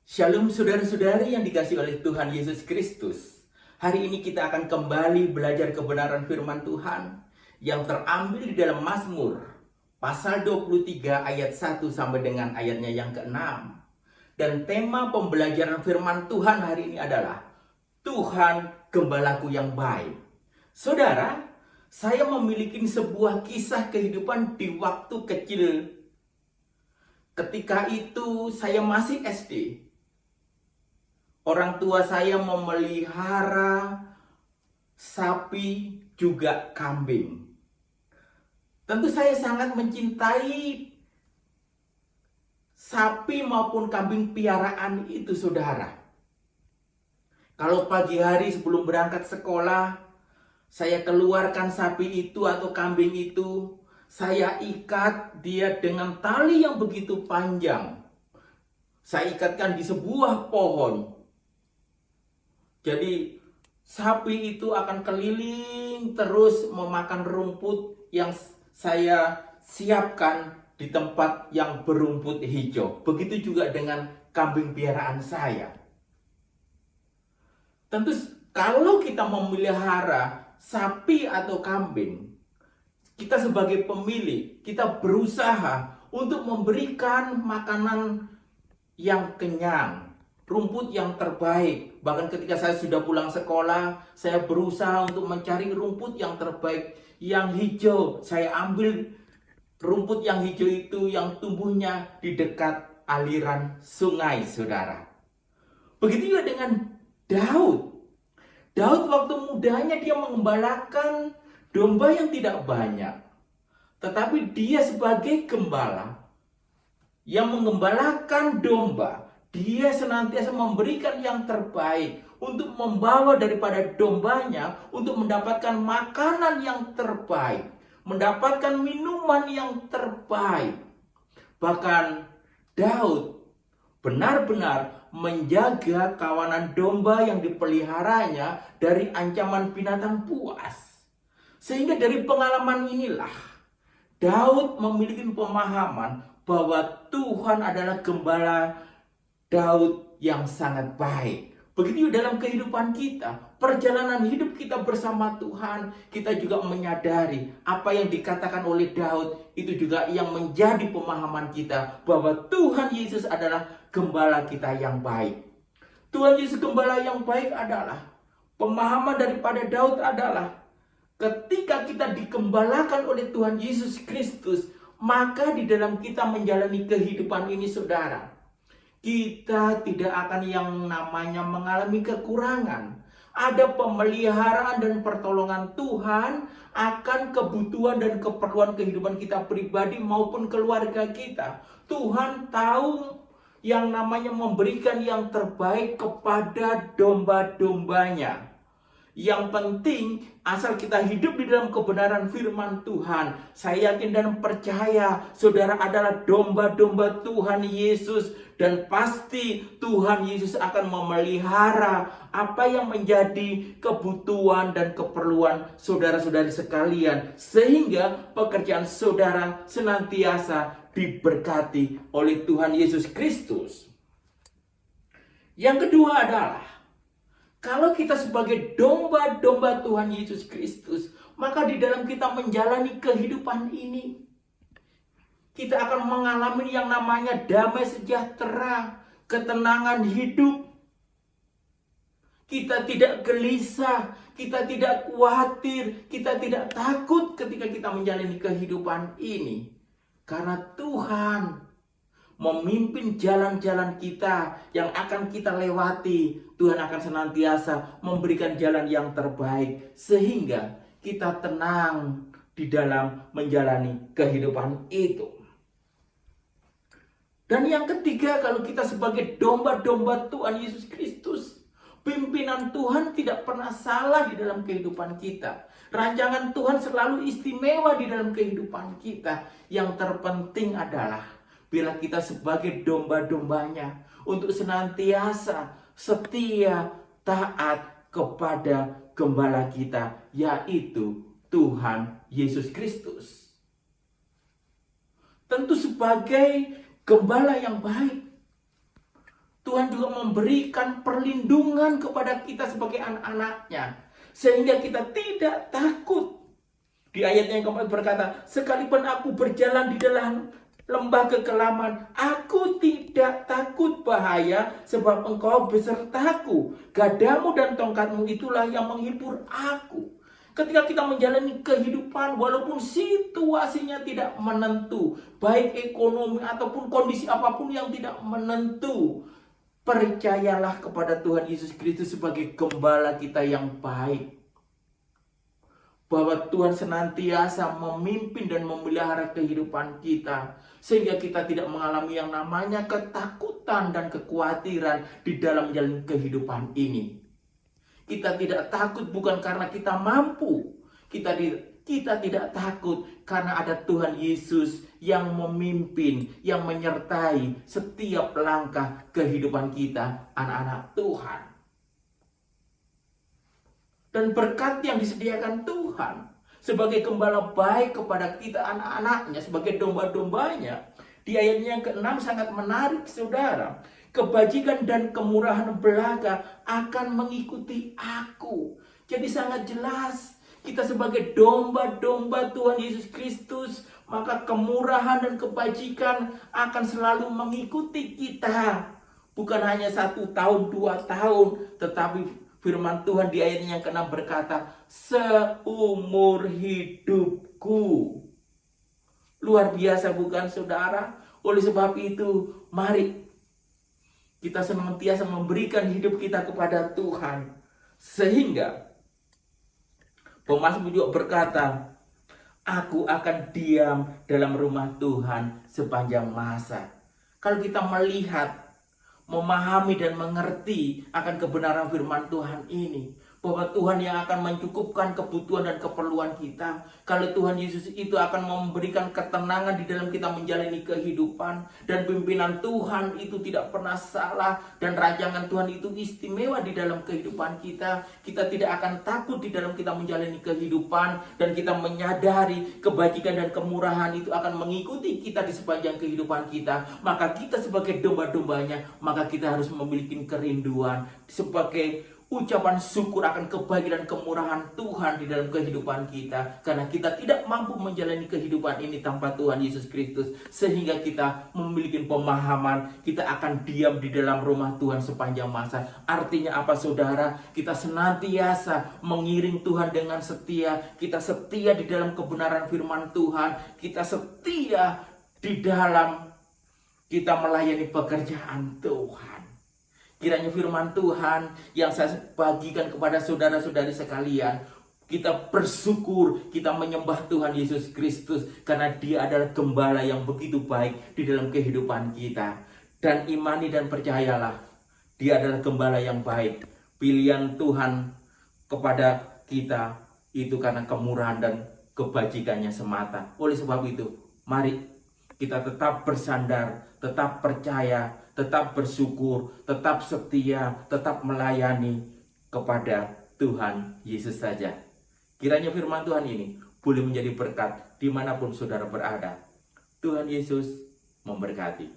Shalom saudara-saudari yang dikasihi oleh Tuhan Yesus Kristus. Hari ini kita akan kembali belajar kebenaran firman Tuhan yang terambil di dalam Mazmur pasal 23 ayat 1 sampai dengan ayatnya yang ke-6. Dan tema pembelajaran firman Tuhan hari ini adalah Tuhan Gembalaku yang baik. Saudara, saya memiliki sebuah kisah kehidupan di waktu kecil. Ketika itu saya masih SD. Orang tua saya memelihara sapi juga kambing. Tentu saya sangat mencintai sapi maupun kambing piaraan itu, saudara. Kalau pagi hari sebelum berangkat sekolah, saya keluarkan sapi itu atau kambing itu, saya ikat dia dengan tali yang begitu panjang. Saya ikatkan di sebuah pohon. Jadi sapi itu akan keliling terus memakan rumput yang saya siapkan di tempat yang berumput hijau. Begitu juga dengan kambing piaraan saya. Tentu kalau kita memelihara sapi atau kambing, kita sebagai pemilik, kita berusaha untuk memberikan makanan yang kenyang, rumput yang terbaik. Bahkan ketika saya sudah pulang sekolah, saya berusaha untuk mencari rumput yang terbaik, yang hijau. Saya ambil rumput yang hijau itu yang tumbuhnya di dekat aliran sungai, saudara. Begitu juga dengan Daud. Daud waktu mudanya dia mengembalakan domba yang tidak banyak. Tetapi dia sebagai gembala yang mengembalakan domba, dia senantiasa memberikan yang terbaik untuk membawa daripada dombanya untuk mendapatkan makanan yang terbaik, mendapatkan minuman yang terbaik. Bahkan Daud benar-benar menjaga kawanan domba yang dipeliharanya dari ancaman binatang buas. Sehingga dari pengalaman inilah Daud memiliki pemahaman bahwa Tuhan adalah gembala Daud yang sangat baik. Begitu dalam kehidupan kita, perjalanan hidup kita bersama Tuhan, kita juga menyadari apa yang dikatakan oleh Daud itu juga yang menjadi pemahaman kita bahwa Tuhan Yesus adalah gembala kita yang baik. Tuhan Yesus gembala yang baik adalah pemahaman daripada Daud adalah ketika kita digembalakan oleh Tuhan Yesus Kristus, maka di dalam kita menjalani kehidupan ini, saudara, kita tidak akan yang namanya mengalami kekurangan. Ada pemeliharaan dan pertolongan Tuhan akan kebutuhan dan keperluan kehidupan kita pribadi maupun keluarga kita. Tuhan tahu yang namanya memberikan yang terbaik kepada domba-dombanya. Yang penting asal kita hidup di dalam kebenaran firman Tuhan. Saya yakin dan percaya saudara adalah domba-domba Tuhan Yesus. Dan pasti Tuhan Yesus akan memelihara apa yang menjadi kebutuhan dan keperluan saudara-saudari sekalian. Sehingga pekerjaan saudara senantiasa diberkati oleh Tuhan Yesus Kristus. Yang kedua adalah, kalau kita sebagai domba-domba Tuhan Yesus Kristus, maka di dalam kita menjalani kehidupan ini, kita akan mengalami yang namanya damai sejahtera, ketenangan hidup. Kita tidak gelisah, kita tidak khawatir, kita tidak takut ketika kita menjalani kehidupan ini. Karena Tuhan memimpin jalan-jalan kita yang akan kita lewati. Tuhan akan senantiasa memberikan jalan yang terbaik sehingga kita tenang di dalam menjalani kehidupan itu. Dan yang ketiga, kalau kita sebagai domba-domba Tuhan Yesus Kristus, pimpinan Tuhan tidak pernah salah di dalam kehidupan kita. Rancangan Tuhan selalu istimewa di dalam kehidupan kita. Yang terpenting adalah bila kita sebagai domba-dombanya untuk senantiasa setia, taat kepada gembala kita, yaitu Tuhan Yesus Kristus. Tentu sebagai gembala yang baik, Tuhan juga memberikan perlindungan kepada kita sebagai anak-anaknya, sehingga kita tidak takut. Di ayat yang keempat berkata, sekalipun aku berjalan di dalam lembah kekelaman, aku tidak takut bahaya, sebab engkau besertaku. Gadamu dan tongkatmu itulah yang menghibur aku. Ketika kita menjalani kehidupan, walaupun situasinya tidak menentu, baik ekonomi ataupun kondisi apapun yang tidak menentu, percayalah kepada Tuhan Yesus Kristus sebagai gembala kita yang baik. Bahwa Tuhan senantiasa memimpin dan memelihara kehidupan kita, sehingga kita tidak mengalami yang namanya ketakutan dan kekhawatiran di dalam jalan kehidupan ini. Kita tidak takut bukan karena kita mampu. Kita tidak takut karena ada Tuhan Yesus yang memimpin, yang menyertai setiap langkah kehidupan kita, anak-anak Tuhan. Dan berkat yang disediakan Tuhan sebagai gembala baik kepada kita, anak-anaknya, sebagai domba-dombanya. Di ayatnya yang ke-6 sangat menarik, saudara. Kebajikan dan kemurahan belaga akan mengikuti aku. Jadi sangat jelas, kita sebagai domba-domba Tuhan Yesus Kristus, maka kemurahan dan kebajikan akan selalu mengikuti kita. Bukan hanya 1 tahun, 2 tahun, tetapi firman Tuhan di ayat yang ke-6 berkata, seumur hidupku. Luar biasa bukan, saudara? Oleh sebab itu, mari kita senantiasa memberikan hidup kita kepada Tuhan. Sehingga pemazmur juga berkata, aku akan diam dalam rumah Tuhan sepanjang masa. Kalau kita melihat, memahami dan mengerti akan kebenaran firman Tuhan ini, bahwa Tuhan yang akan mencukupkan kebutuhan dan keperluan kita. Kalau Tuhan Yesus itu akan memberikan ketenangan di dalam kita menjalani kehidupan. Dan pimpinan Tuhan itu tidak pernah salah. Dan rancangan Tuhan itu istimewa di dalam kehidupan kita. Kita tidak akan takut di dalam kita menjalani kehidupan. Dan kita menyadari kebajikan dan kemurahan itu akan mengikuti kita di sepanjang kehidupan kita. Maka kita sebagai domba-dombanya, maka kita harus memiliki kerinduan sebagai ucapan syukur akan kebaikan dan kemurahan Tuhan di dalam kehidupan kita. Karena kita tidak mampu menjalani kehidupan ini tanpa Tuhan Yesus Kristus. Sehingga kita memiliki pemahaman, kita akan diam di dalam rumah Tuhan sepanjang masa. Artinya apa, saudara? Kita senantiasa mengiring Tuhan dengan setia. Kita setia di dalam kebenaran firman Tuhan. Kita setia di dalam kita melayani pekerjaan Tuhan. Kiranya firman Tuhan yang saya bagikan kepada saudara-saudari sekalian, kita bersyukur, kita menyembah Tuhan Yesus Kristus karena Dia adalah gembala yang begitu baik di dalam kehidupan kita. Dan imani dan percayalah, Dia adalah gembala yang baik. Pilihan Tuhan kepada kita itu karena kemurahan dan kebajikannya semata. Oleh sebab itu, mari kita tetap bersandar, tetap percaya, tetap bersyukur, tetap setia, tetap melayani kepada Tuhan Yesus saja. Kiranya firman Tuhan ini boleh menjadi berkat dimanapun saudara berada. Tuhan Yesus memberkati.